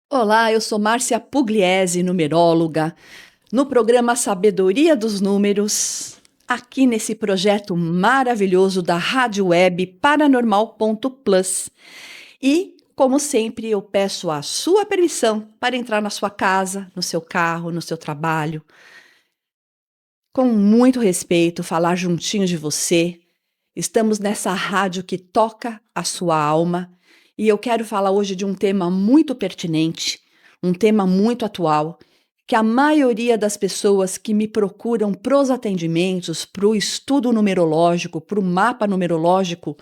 Olá, eu sou Márcia Pugliese, numeróloga, no programa Sabedoria dos Números, aqui nesse projeto maravilhoso da Rádio Web Paranormal.plus. E, como sempre, eu peço a sua permissão para entrar na sua casa, no seu carro, no seu trabalho, com muito respeito, falar juntinho de você. Estamos nessa rádio que toca a sua alma. E eu quero falar hoje de um tema muito pertinente, um tema muito atual, que a maioria das pessoas que me procuram para os atendimentos, para o estudo numerológico, para o mapa numerológico,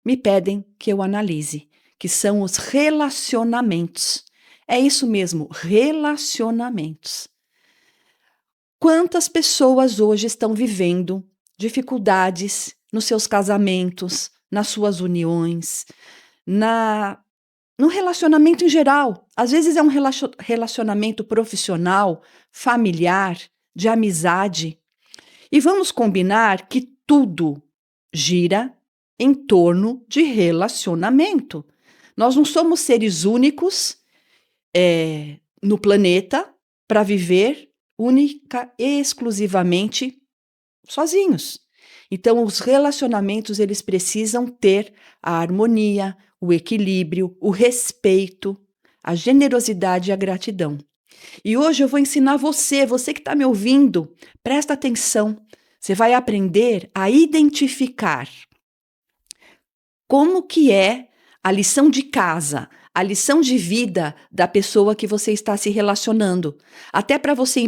me pedem que eu analise, que são os relacionamentos. É isso mesmo, relacionamentos. Quantas pessoas hoje estão vivendo dificuldades nos seus casamentos, nas suas uniões, no relacionamento em geral? Às vezes é um relacionamento profissional, familiar, de amizade. E vamos combinar que tudo gira em torno de relacionamento. Nós não somos seres únicos no planeta para viver única e exclusivamente sozinhos. Então, os relacionamentos, eles precisam ter a harmonia, o equilíbrio, o respeito, a generosidade e a gratidão. E hoje eu vou ensinar você que está me ouvindo, presta atenção. Você vai aprender a identificar como que é a lição de casa, a lição de vida da pessoa que você está se relacionando. Até para você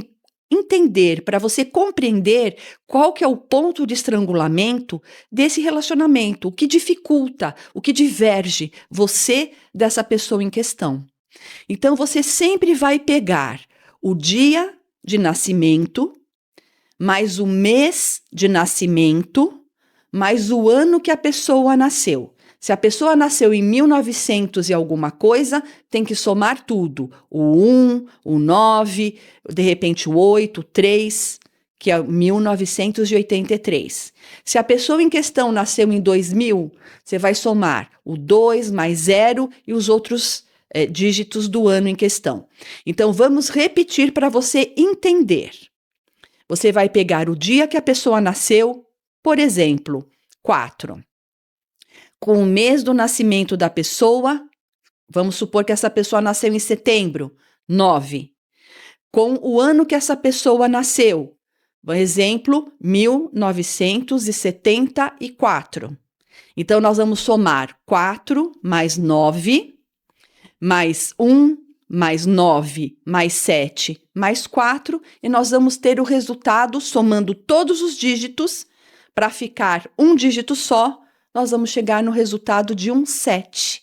entender, para você compreender qual que é o ponto de estrangulamento desse relacionamento, o que dificulta, o que diverge você dessa pessoa em questão. Então, você sempre vai pegar o dia de nascimento, mais o mês de nascimento, mais o ano que a pessoa nasceu. Se a pessoa nasceu em 1900 e alguma coisa, tem que somar tudo. O 1, o 9, de repente o 8, o 3, que é 1983. Se a pessoa em questão nasceu em 2000, você vai somar o 2 mais 0 e os outros dígitos do ano em questão. Então, vamos repetir para você entender. Você vai pegar o dia que a pessoa nasceu, por exemplo, 4. Com o mês do nascimento da pessoa, vamos supor que essa pessoa nasceu em setembro, 9. Com o ano que essa pessoa nasceu, por exemplo, 1974. Então, nós vamos somar 4 mais 9, mais 1, mais 9, mais 7, mais 4, e nós vamos ter o resultado somando todos os dígitos, para ficar um dígito só, nós vamos chegar no resultado de um 7.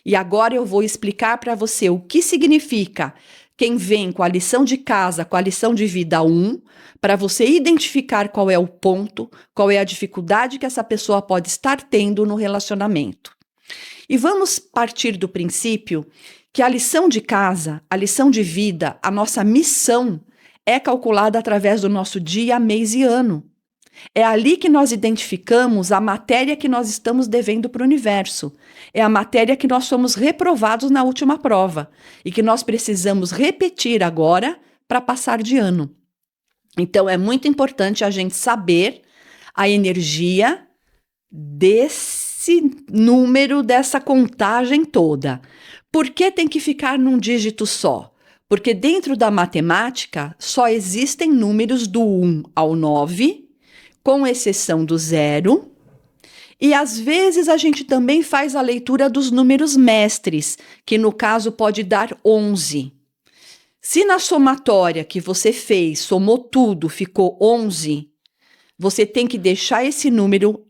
E agora eu vou explicar para você o que significa quem vem com a lição de casa, com a lição de vida 1, para você identificar qual é o ponto, qual é a dificuldade que essa pessoa pode estar tendo no relacionamento. E vamos partir do princípio que a lição de casa, a lição de vida, a nossa missão é calculada através do nosso dia, mês e ano. É ali que nós identificamos a matéria que nós estamos devendo para o universo. É a matéria que nós somos reprovados na última prova e que nós precisamos repetir agora para passar de ano. Então, é muito importante a gente saber a energia desse número, dessa contagem toda. Por que tem que ficar num dígito só? Porque dentro da matemática só existem números do 1 ao 9, com exceção do 0, e às vezes a gente também faz a leitura dos números mestres, que no caso pode dar 11. Se na somatória que você fez, somou tudo, ficou 11, você tem que deixar esse número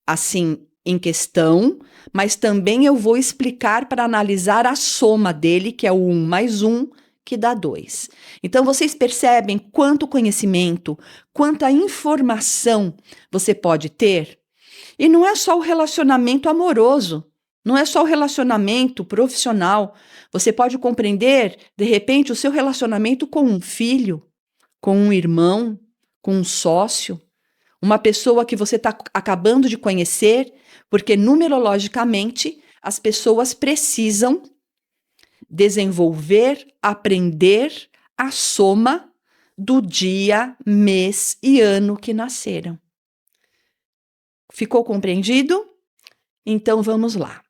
assim em questão, mas também eu vou explicar para analisar a soma dele, que é o 1 mais 1, que dá 2. Então, vocês percebem quanto conhecimento, quanta informação você pode ter? E não é só o relacionamento amoroso, não é só o relacionamento profissional. Você pode compreender, de repente, o seu relacionamento com um filho, com um irmão, com um sócio, uma pessoa que você está acabando de conhecer, porque numerologicamente as pessoas precisam desenvolver, aprender a soma do dia, mês e ano que nasceram. Ficou compreendido? Então vamos lá.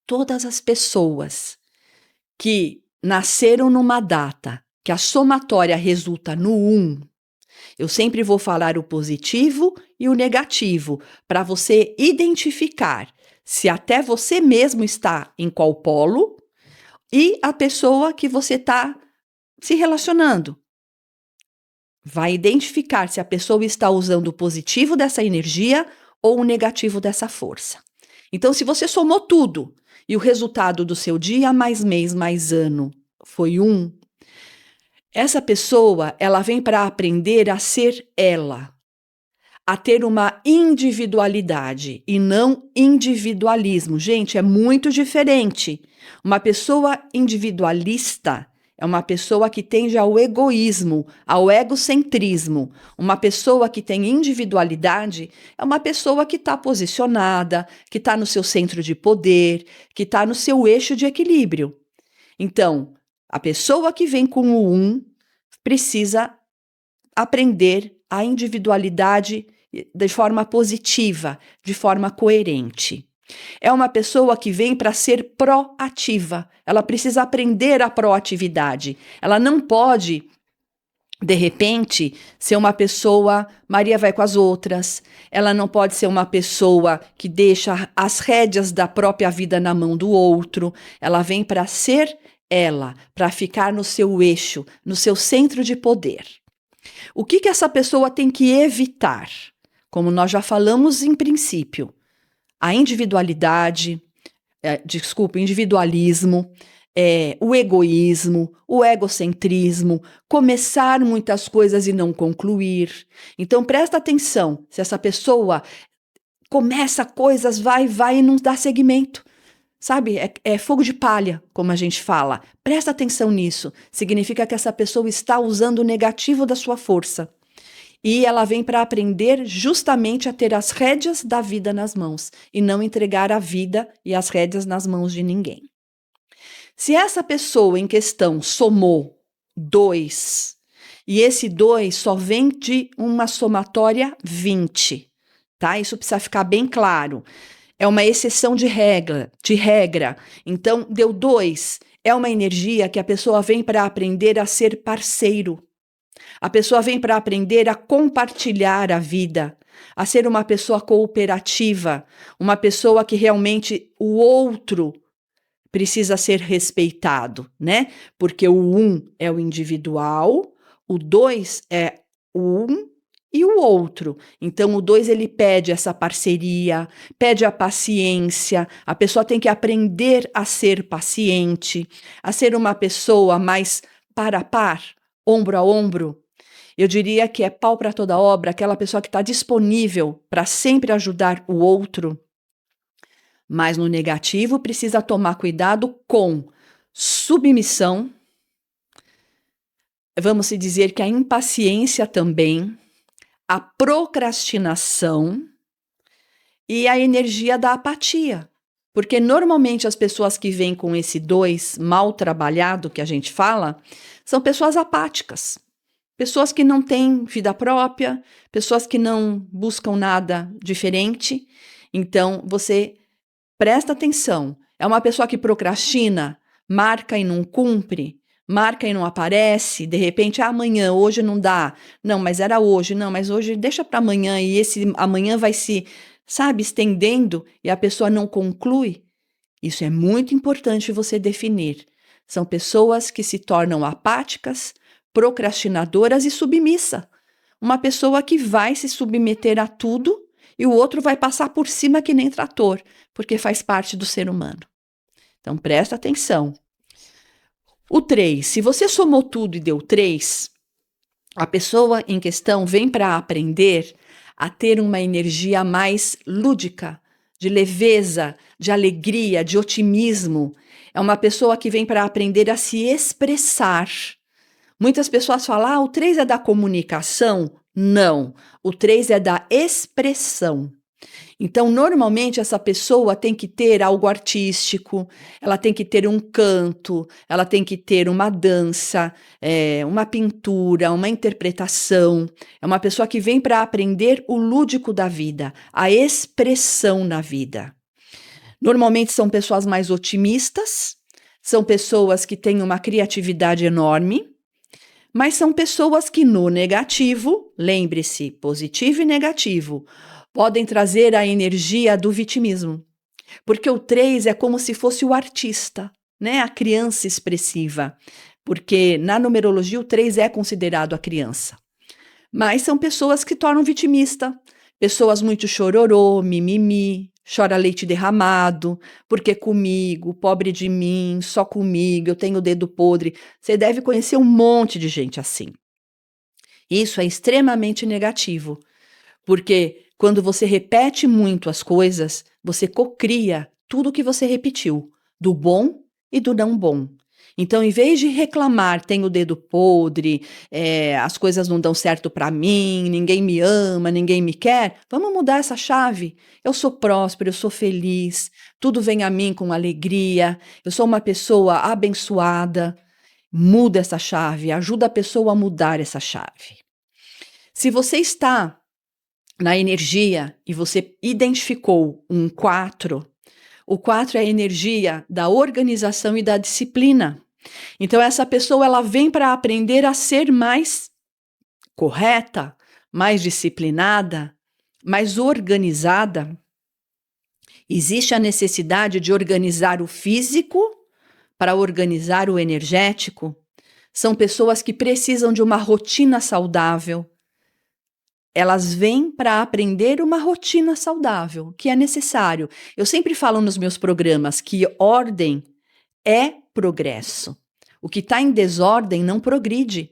Todas as pessoas que nasceram numa data que a somatória resulta no 1, eu sempre vou falar o positivo e o negativo, para você identificar se até você mesmo está em qual polo e a pessoa que você está se relacionando. Vai identificar se a pessoa está usando o positivo dessa energia ou o negativo dessa força. Então, se você somou tudo e o resultado do seu dia mais mês mais ano foi 1, essa pessoa, ela vem para aprender a ser ela, a ter uma individualidade e não individualismo. Gente, é muito diferente. Uma pessoa individualista é uma pessoa que tende ao egoísmo, ao egocentrismo. Uma pessoa que tem individualidade é uma pessoa que está posicionada, que está no seu centro de poder, que está no seu eixo de equilíbrio. Então, a pessoa que vem com o 1 precisa aprender a individualidade de forma positiva, de forma coerente. É uma pessoa que vem para ser proativa. Ela precisa aprender a proatividade. Ela não pode, de repente, ser uma pessoa Maria vai com as outras. Ela não pode ser uma pessoa que deixa as rédeas da própria vida na mão do outro. Ela vem para ser ela, para ficar no seu eixo, no seu centro de poder. O que essa pessoa tem que evitar? Como nós já falamos em princípio, a individualidade, individualismo, o egoísmo, o egocentrismo, começar muitas coisas e não concluir. Então presta atenção, se essa pessoa começa coisas, vai e não dá seguimento. Sabe, é fogo de palha, como a gente fala. Presta atenção nisso. Significa que essa pessoa está usando o negativo da sua força. E ela vem para aprender justamente a ter as rédeas da vida nas mãos e não entregar a vida e as rédeas nas mãos de ninguém. Se essa pessoa em questão somou 2 e esse 2 só vem de uma somatória 20, tá? Isso precisa ficar bem claro. É uma exceção de regra. Então, deu 2. É uma energia que a pessoa vem para aprender a ser parceiro. A pessoa vem para aprender a compartilhar a vida, a ser uma pessoa cooperativa, uma pessoa que realmente o outro precisa ser respeitado, né? Porque o 1 é o individual, o 2 é o 1 e o outro. Então, o 2, ele pede essa parceria, pede a paciência. A pessoa tem que aprender a ser paciente, a ser uma pessoa mais par a par, ombro a ombro. Eu diria que é pau para toda obra, aquela pessoa que está disponível para sempre ajudar o outro. Mas no negativo, precisa tomar cuidado com submissão. Vamos dizer que a impaciência também, a procrastinação e a energia da apatia. Porque normalmente as pessoas que vêm com esse 2 mal trabalhado, que a gente fala, são pessoas apáticas. Pessoas que não têm vida própria, pessoas que não buscam nada diferente. Então, você presta atenção. É uma pessoa que procrastina, marca e não cumpre, marca e não aparece, de repente, amanhã, hoje não dá. Não, mas era hoje. Não, mas hoje deixa para amanhã e esse amanhã vai se, estendendo e a pessoa não conclui. Isso é muito importante você definir. São pessoas que se tornam apáticas, procrastinadoras e submissa. Uma pessoa que vai se submeter a tudo e o outro vai passar por cima que nem trator, porque faz parte do ser humano. Então, presta atenção. O 3, se você somou tudo e deu 3, a pessoa em questão vem para aprender a ter uma energia mais lúdica, de leveza, de alegria, de otimismo. É uma pessoa que vem para aprender a se expressar. Muitas pessoas falam, o 3 é da comunicação. Não, o 3 é da expressão. Então, normalmente, essa pessoa tem que ter algo artístico, ela tem que ter um canto, ela tem que ter uma dança, uma pintura, uma interpretação. É uma pessoa que vem para aprender o lúdico da vida, a expressão na vida. Normalmente são pessoas mais otimistas, são pessoas que têm uma criatividade enorme, mas são pessoas que no negativo, lembre-se, positivo e negativo, podem trazer a energia do vitimismo. Porque o 3 é como se fosse o artista, né? A criança expressiva. Porque na numerologia o 3 é considerado a criança. Mas são pessoas que tornam vitimista, pessoas muito chororô, mimimi, chora leite derramado, porque comigo, pobre de mim, só comigo, eu tenho o dedo podre. Você deve conhecer um monte de gente assim. Isso é extremamente negativo, porque quando você repete muito as coisas, você cocria tudo que você repetiu, do bom e do não bom. Então, em vez de reclamar, tenho o dedo podre, as coisas não dão certo para mim, ninguém me ama, ninguém me quer, vamos mudar essa chave. Eu sou próspero, eu sou feliz, tudo vem a mim com alegria, eu sou uma pessoa abençoada. Muda essa chave, ajuda a pessoa a mudar essa chave. Se você está na energia e você identificou um 4, o 4 é a energia da organização e da disciplina. Então essa pessoa ela vem para aprender a ser mais correta, mais disciplinada, mais organizada. Existe a necessidade de organizar o físico para organizar o energético. São pessoas que precisam de uma rotina saudável. Elas vêm para aprender uma rotina saudável, que é necessário. Eu sempre falo nos meus programas que ordem é progresso. O que está em desordem não progride.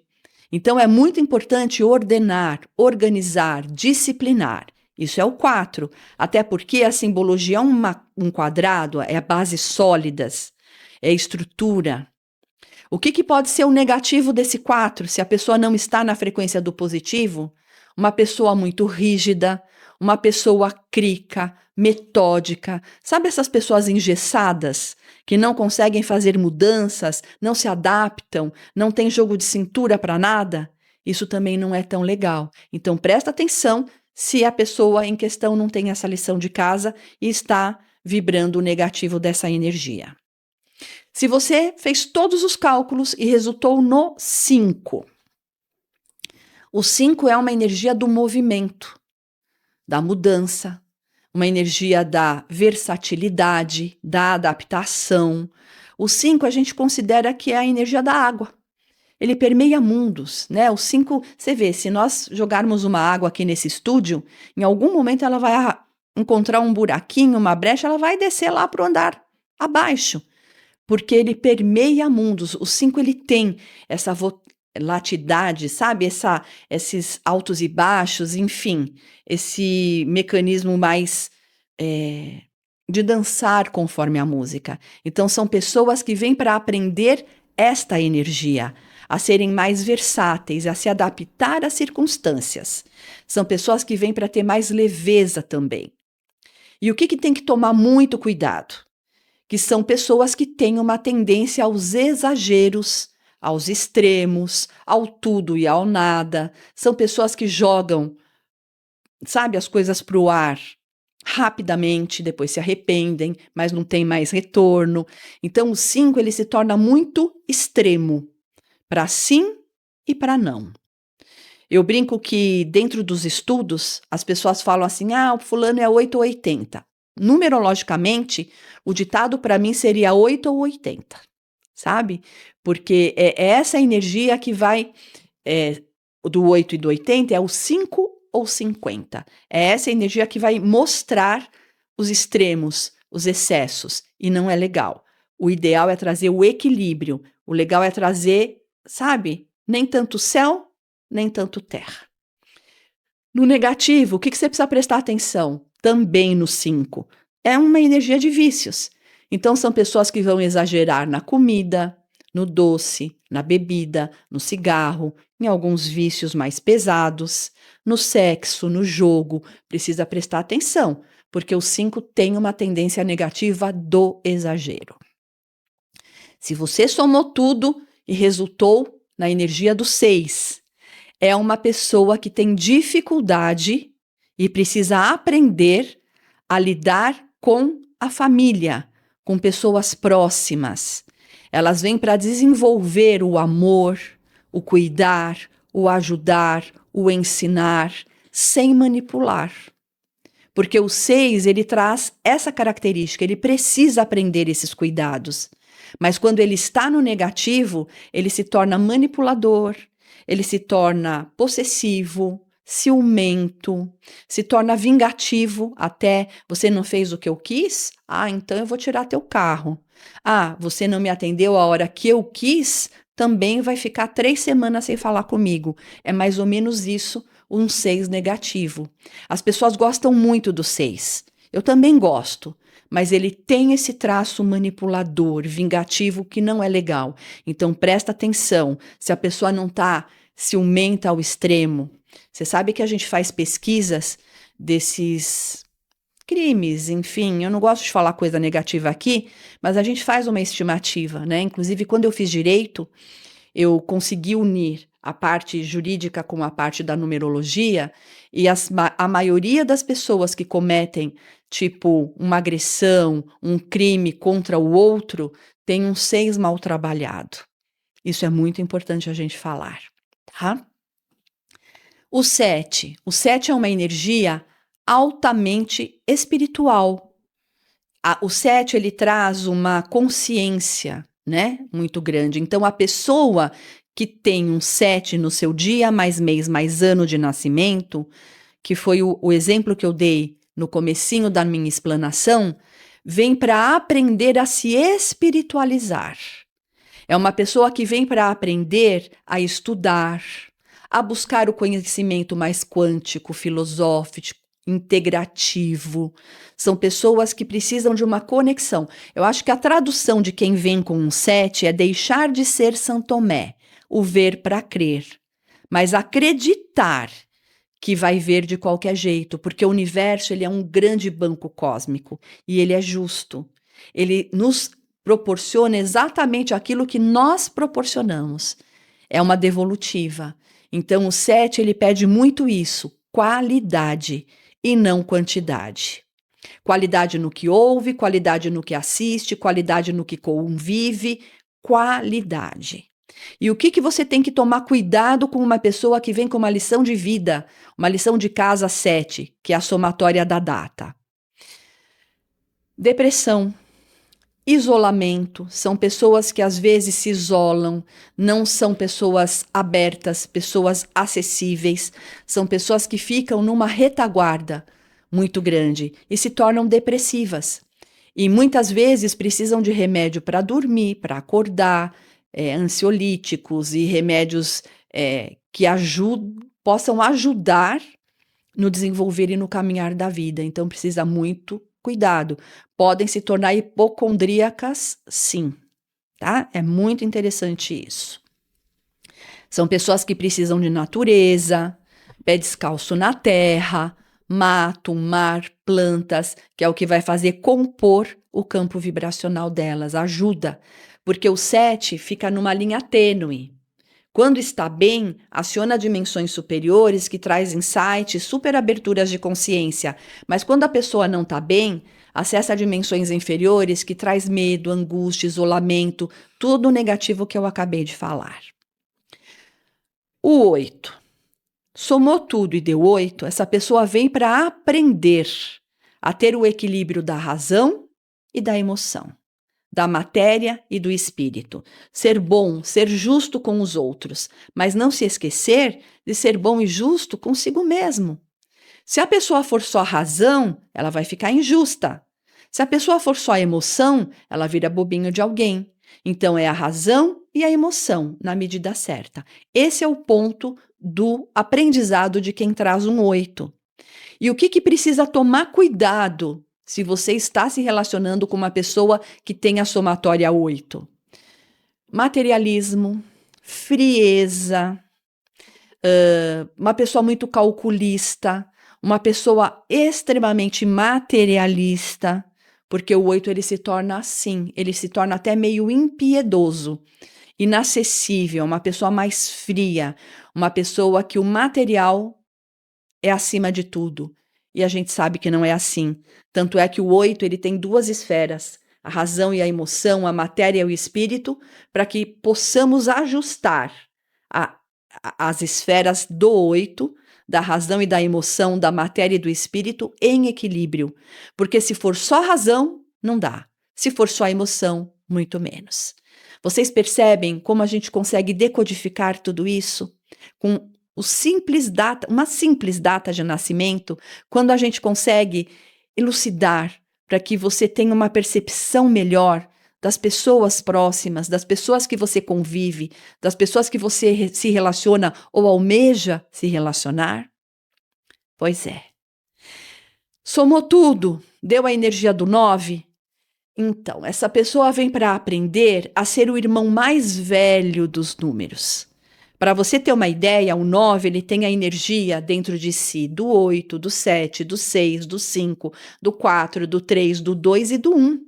Então, é muito importante ordenar, organizar, disciplinar. Isso é o 4. Até porque a simbologia é um quadrado, é a base sólidas, é estrutura. O que pode ser o negativo desse 4, se a pessoa não está na frequência do positivo? Uma pessoa muito rígida, uma pessoa crica, metódica. Sabe essas pessoas engessadas, que não conseguem fazer mudanças, não se adaptam, não tem jogo de cintura para nada? Isso também não é tão legal. Então, presta atenção se a pessoa em questão não tem essa lição de casa e está vibrando o negativo dessa energia. Se você fez todos os cálculos e resultou no 5, o 5 é uma energia do movimento, da mudança, uma energia da versatilidade, da adaptação. O 5 a gente considera que é a energia da água. Ele permeia mundos, né? O 5, você vê, se nós jogarmos uma água aqui nesse estúdio, em algum momento ela vai encontrar um buraquinho, uma brecha, ela vai descer lá para o andar abaixo, porque ele permeia mundos. O 5 ele tem essa latidade, sabe? Esses altos e baixos, enfim, esse mecanismo mais de dançar conforme a música. Então, são pessoas que vêm para aprender esta energia, a serem mais versáteis, a se adaptar às circunstâncias. São pessoas que vêm para ter mais leveza também. E o que tem que tomar muito cuidado? Que são pessoas que têm uma tendência aos exageros, aos extremos, ao tudo e ao nada. São pessoas que jogam, sabe, as coisas para o ar rapidamente, depois se arrependem, mas não tem mais retorno. Então, o 5 ele se torna muito extremo, para sim e para não. Eu brinco que dentro dos estudos, as pessoas falam assim, o fulano é 8 ou 80. Numerologicamente, o ditado para mim seria 8 ou 80, sabe? Porque é essa energia que vai, do 8 e do 80, é o 5 ou 50. É essa energia que vai mostrar os extremos, os excessos, e não é legal. O ideal é trazer o equilíbrio, o legal é trazer, sabe, nem tanto céu, nem tanto terra. No negativo, o que você precisa prestar atenção? Também no 5. É uma energia de vícios. Então, são pessoas que vão exagerar na comida, no doce, na bebida, no cigarro, em alguns vícios mais pesados, no sexo, no jogo. Precisa prestar atenção, porque o 5 tem uma tendência negativa do exagero. Se você somou tudo e resultou na energia do 6, é uma pessoa que tem dificuldade e precisa aprender a lidar com a família, com pessoas próximas. Elas vêm para desenvolver o amor, o cuidar, o ajudar, o ensinar, sem manipular. Porque o 6, ele traz essa característica, ele precisa aprender esses cuidados. Mas quando ele está no negativo, ele se torna manipulador, ele se torna possessivo, ciumento, se torna vingativo, até você não fez o que eu quis? Ah, então eu vou tirar teu carro. Ah, você não me atendeu a hora que eu quis? Também vai ficar 3 semanas sem falar comigo. É mais ou menos isso, um 6 negativo. As pessoas gostam muito do 6. Eu também gosto, mas ele tem esse traço manipulador, vingativo, que não é legal. Então presta atenção, se a pessoa não está ciumenta ao extremo. Você sabe que a gente faz pesquisas desses crimes, enfim, eu não gosto de falar coisa negativa aqui, mas a gente faz uma estimativa, né? Inclusive, quando eu fiz direito, eu consegui unir a parte jurídica com a parte da numerologia, e a maioria das pessoas que cometem, tipo, uma agressão, um crime contra o outro, tem um 6 mal trabalhado. Isso é muito importante a gente falar, tá? O 7 é uma energia altamente espiritual. O 7, ele traz uma consciência, né, muito grande. Então, a pessoa que tem um 7 no seu dia, mais mês, mais ano de nascimento, que foi o exemplo que eu dei no comecinho da minha explanação, vem para aprender a se espiritualizar. É uma pessoa que vem para aprender a estudar, a buscar o conhecimento mais quântico, filosófico, integrativo. São pessoas que precisam de uma conexão. Eu acho que a tradução de quem vem com um 7 é deixar de ser São Tomé, o ver para crer, mas acreditar que vai ver de qualquer jeito, porque o universo, ele é um grande banco cósmico e ele é justo. Ele nos proporciona exatamente aquilo que nós proporcionamos. É uma devolutiva. Então, o 7, ele pede muito isso, qualidade e não quantidade. Qualidade no que ouve, qualidade no que assiste, qualidade no que convive, qualidade. E o que você tem que tomar cuidado com uma pessoa que vem com uma lição de vida, uma lição de casa 7, que é a somatória da data? Depressão. Isolamento, são pessoas que às vezes se isolam, não são pessoas abertas, pessoas acessíveis, são pessoas que ficam numa retaguarda muito grande e se tornam depressivas. E muitas vezes precisam de remédio para dormir, para acordar, ansiolíticos e remédios que possam ajudar no desenvolver e no caminhar da vida. Então precisa muito cuidado. Podem se tornar hipocondríacas, sim, tá? É muito interessante isso. São pessoas que precisam de natureza, pé descalço na terra, mato, mar, plantas, que é o que vai fazer compor o campo vibracional delas, ajuda, porque o 7 fica numa linha tênue. Quando está bem, aciona dimensões superiores que traz insights, super aberturas de consciência. Mas quando a pessoa não está bem, acessa dimensões inferiores que traz medo, angústia, isolamento, tudo negativo que eu acabei de falar. O 8. Somou tudo e deu 8, essa pessoa vem para aprender a ter o equilíbrio da razão e da emoção, da matéria e do espírito. Ser bom, ser justo com os outros, mas não se esquecer de ser bom e justo consigo mesmo. Se a pessoa for só a razão, ela vai ficar injusta. Se a pessoa for só a emoção, ela vira bobinho de alguém. Então é a razão e a emoção na medida certa. Esse é o ponto do aprendizado de quem traz um 8. E o que precisa tomar cuidado se você está se relacionando com uma pessoa que tem a somatória 8? materialismo, frieza, uma pessoa muito calculista, uma pessoa extremamente materialista, porque o 8 ele se torna assim, ele se torna até meio impiedoso, inacessível, uma pessoa mais fria, uma pessoa que o material é acima de tudo. E a gente sabe que não é assim. Tanto é que o 8 ele tem duas esferas, a razão e a emoção, a matéria e o espírito, para que possamos ajustar as esferas do 8, da razão e da emoção, da matéria e do espírito, em equilíbrio. Porque se for só razão, não dá. Se for só emoção, muito menos. Vocês percebem como a gente consegue decodificar tudo isso? Com uma simples data de nascimento, quando a gente consegue elucidar para que você tenha uma percepção melhor das pessoas próximas, das pessoas que você convive, das pessoas que você se relaciona ou almeja se relacionar? Pois é. Somou tudo, deu a energia do 9? Então, essa pessoa vem para aprender a ser o irmão mais velho dos números. Para você ter uma ideia, o 9 ele tem a energia dentro de si do 8, do 7, do 6, do 5, do 4, do 3, do 2 e do 1.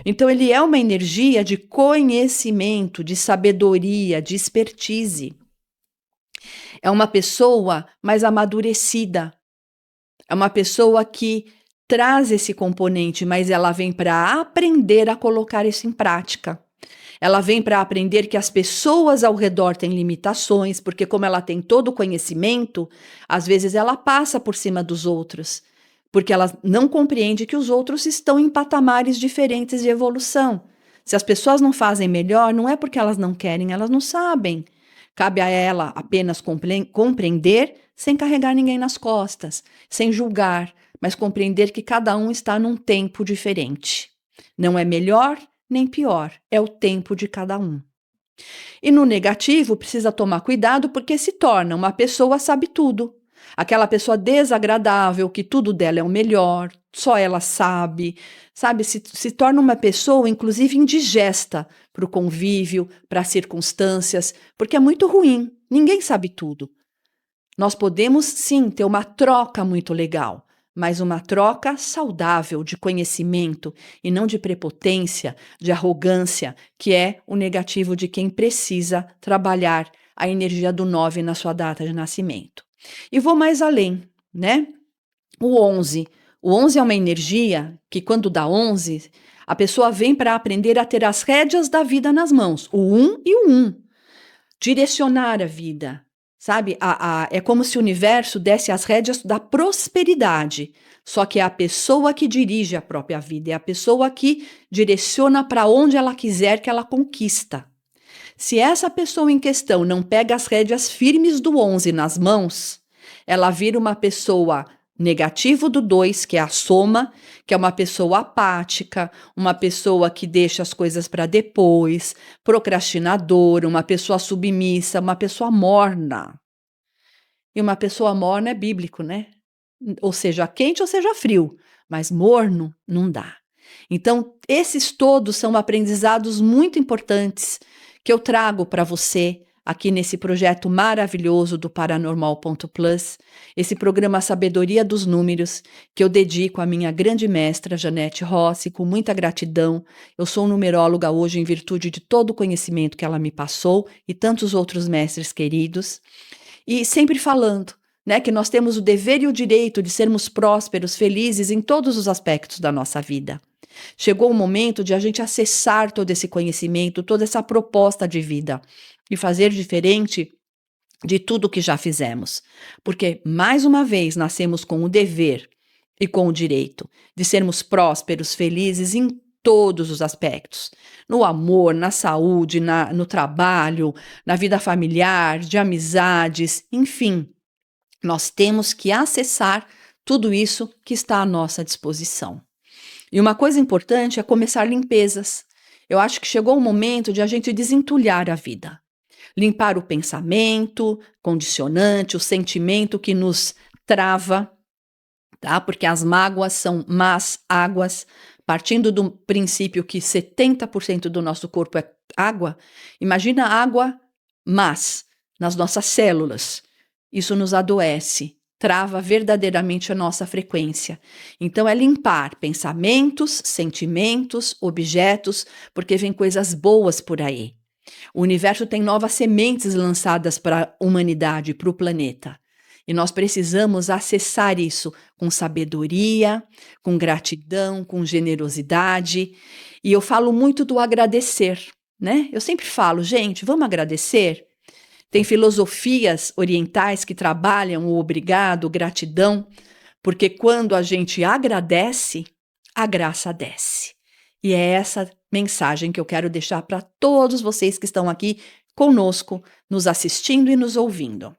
Então, ele é uma energia de conhecimento, de sabedoria, de expertise. É uma pessoa mais amadurecida. É uma pessoa que traz esse componente, mas ela vem para aprender a colocar isso em prática. Ela vem para aprender que as pessoas ao redor têm limitações, porque como ela tem todo o conhecimento, às vezes ela passa por cima dos outros, porque ela não compreende que os outros estão em patamares diferentes de evolução. Se as pessoas não fazem melhor, não é porque elas não querem, elas não sabem. Cabe a ela apenas compreender sem carregar ninguém nas costas, sem julgar, mas compreender que cada um está num tempo diferente. Não é melhor nem pior, é o tempo de cada um. E no negativo, precisa tomar cuidado porque se torna uma pessoa sabe tudo. Aquela pessoa desagradável, que tudo dela é o melhor, só ela sabe, se torna uma pessoa, inclusive, indigesta para o convívio, para as circunstâncias, porque é muito ruim, ninguém sabe tudo. Nós podemos, sim, ter uma troca muito legal, mas uma troca saudável de conhecimento e não de prepotência, de arrogância, que é o negativo de quem precisa trabalhar a energia do 9 na sua data de nascimento. E vou mais além, né? O 11. O 11 é uma energia que, quando dá 11, a pessoa vem para aprender a ter as rédeas da vida nas mãos, o 1 e o 1. Direcionar a vida. Sabe, é como se o universo desse as rédeas da prosperidade, só que é a pessoa que dirige a própria vida, é a pessoa que direciona para onde ela quiser que ela conquista. Se essa pessoa em questão não pega as rédeas firmes do 11 nas mãos, ela vira uma pessoa negativo do 2, que é a soma, que é uma pessoa apática, uma pessoa que deixa as coisas para depois, procrastinadora, uma pessoa submissa, uma pessoa morna. E uma pessoa morna é bíblico, né? Ou seja, quente ou seja frio, mas morno não dá. Então, esses todos são aprendizados muito importantes que eu trago para você aqui nesse projeto maravilhoso do Paranormal.plus, esse programa Sabedoria dos Números, que eu dedico à minha grande mestra, Janete Rossi, com muita gratidão. Eu sou numeróloga hoje em virtude de todo o conhecimento que ela me passou e tantos outros mestres queridos. E sempre falando, né, que nós temos o dever e o direito de sermos prósperos, felizes em todos os aspectos da nossa vida. Chegou o momento de a gente acessar todo esse conhecimento, toda essa proposta de vida e fazer diferente de tudo que já fizemos. Porque, mais uma vez, nascemos com o dever e com o direito de sermos prósperos, felizes em todos os aspectos. No amor, na saúde, no trabalho, na vida familiar, de amizades, enfim. Nós temos que acessar tudo isso que está à nossa disposição. E uma coisa importante é começar limpezas. Eu acho que chegou o momento de a gente desentulhar a vida. Limpar o pensamento, condicionante, o sentimento que nos trava, tá? Porque as mágoas são más águas, partindo do princípio que 70% do nosso corpo é água, imagina água mas nas nossas células. Isso nos adoece, trava verdadeiramente a nossa frequência. Então é limpar pensamentos, sentimentos, objetos, porque vem coisas boas por aí. O universo tem novas sementes lançadas para a humanidade, para o planeta. E nós precisamos acessar isso com sabedoria, com gratidão, com generosidade. E eu falo muito do agradecer, né? Eu sempre falo, gente, vamos agradecer? Tem filosofias orientais que trabalham o obrigado, gratidão, porque quando a gente agradece, a graça desce. E é essa mensagem que eu quero deixar para todos vocês que estão aqui conosco, nos assistindo e nos ouvindo.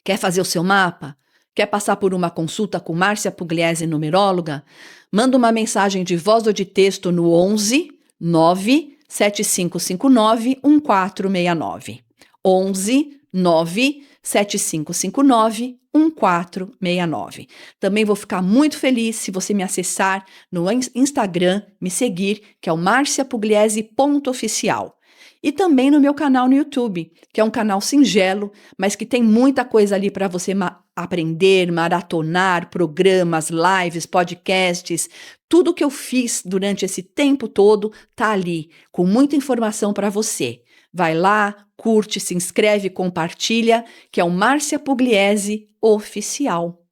Quer fazer o seu mapa? Quer passar por uma consulta com Márcia Pugliese, numeróloga? Manda uma mensagem de voz ou de texto no 11 97559 1469. 11 97559 1469. Também vou ficar muito feliz se você me acessar no Instagram, me seguir, que é o marciapugliese.oficial. E também no meu canal no YouTube, que é um canal singelo, mas que tem muita coisa ali para você aprender, maratonar, programas, lives, podcasts. Tudo que eu fiz durante esse tempo todo tá ali, com muita informação para você. Vai lá, curte, se inscreve, compartilha, que é o Márcia Pugliese Oficial.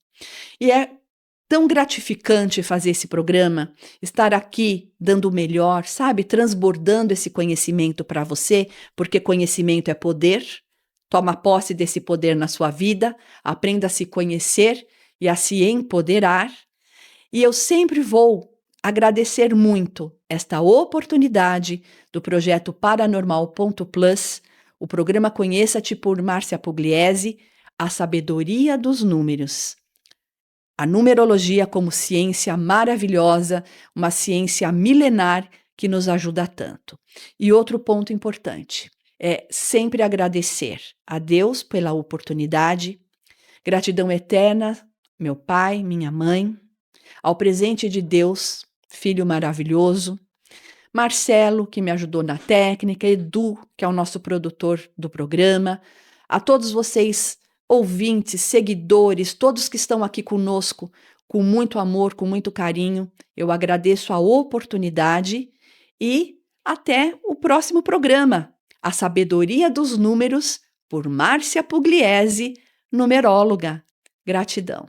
E é tão gratificante fazer esse programa, estar aqui dando o melhor, sabe? Transbordando esse conhecimento para você, porque conhecimento é poder. Toma posse desse poder na sua vida, aprenda a se conhecer e a se empoderar. E eu sempre vou agradecer muito esta oportunidade do projeto Paranormal.plus, o programa Conheça-te por Márcia Pugliese, a sabedoria dos números. A numerologia como ciência maravilhosa, uma ciência milenar que nos ajuda tanto. E outro ponto importante é sempre agradecer a Deus pela oportunidade, gratidão eterna, meu pai, minha mãe, ao presente de Deus, filho maravilhoso, Marcelo, que me ajudou na técnica, Edu, que é o nosso produtor do programa, a todos vocês, ouvintes, seguidores, todos que estão aqui conosco, com muito amor, com muito carinho, eu agradeço a oportunidade e até o próximo programa, A Sabedoria dos Números, por Márcia Pugliese, numeróloga. Gratidão.